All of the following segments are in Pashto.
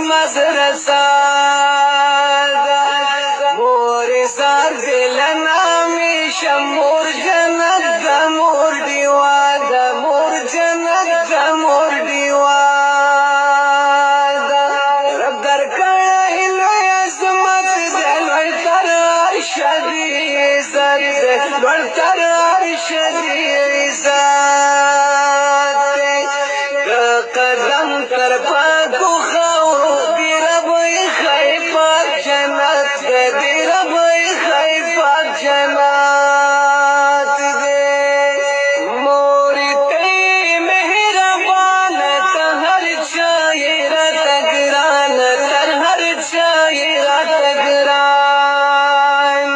مدرسه مور سر دلن همیشه مور جنت د مور دیوا د مور جنت د مور دیوا رب درکړی لوی عظمت د لوی تر عرش دی عزت لوی تر عرش دی عزت د قدم تر پاکو خاورو دی رب خی پاک جنت دی رب خی پاک جنت دی موری تی مهربان ته هر چای رات ګران تر هر چای رات ګران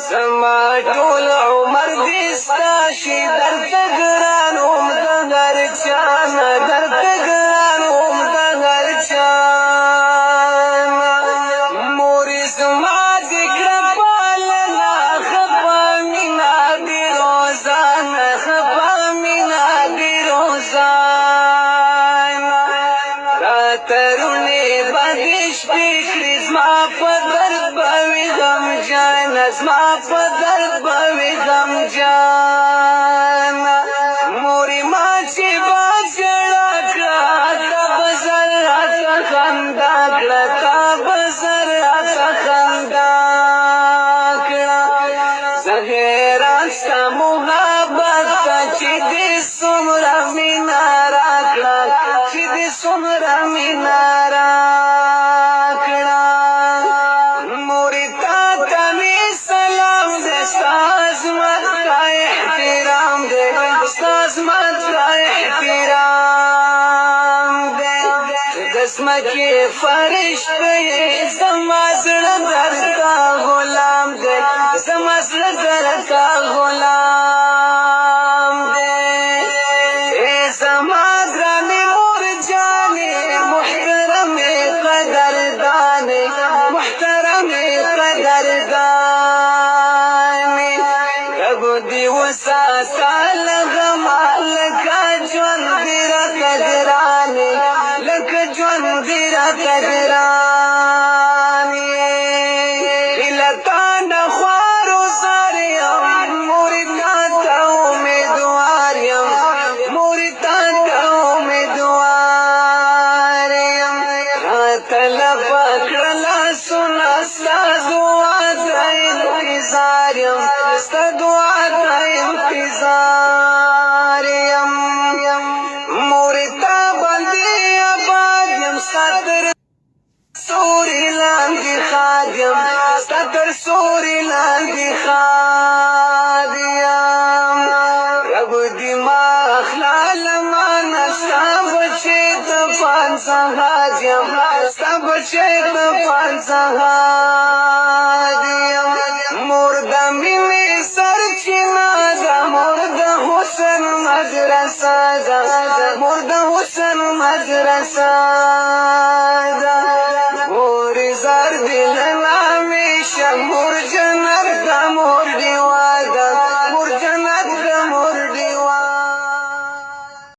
زما ټول عمر دې ستا شي درته ګران هم د هر چا نه درته ګران هم د هر چا مورې زما دې کړه پالنه خفه مینه دې روزانه خفه مینه دې روزانه راته روڼې باندې شپې کړې زما په درد به وي غمجانه زما په درد به وي غمجانه مورې ما چې با ژړا کړه تا به زر راته خندا کړه تا به زر راته خندا کړه زه حیران ستا محبت ته چې دې څومره مینه راکړه چې دې څومره مینه راکړه مورې تا ته مې سلام دی ستا عظمت ته احترام دی ستا عظمت ته احترام دی د ځمکې فرشته یې زما زړه درته غلام دی زما زړه درته غلام دی ای زما ګرانې مور جانې محترمې قدردانې محترمې قدردانې رب دې وساته له غمه لکه ژوند دې راته ګرانې لکه ژوند دې راته ګرانې هیله تا نه خوار و زار یم مورې تا ته امیدوار یم مورې تا ته امیدوار یم راته لپه کړه لاسونه ستا دعا ته انتظار یم ستا دعا ته انتظار یم مورې تا باندې آباد یم ستا تر سوري لاندې ښاد یم ستا تر سوري لاندې ښاد یم رب دې ما اخلال مانه ستا بچې ته پانځه حاج یم ستا بچې ته پانځه حاج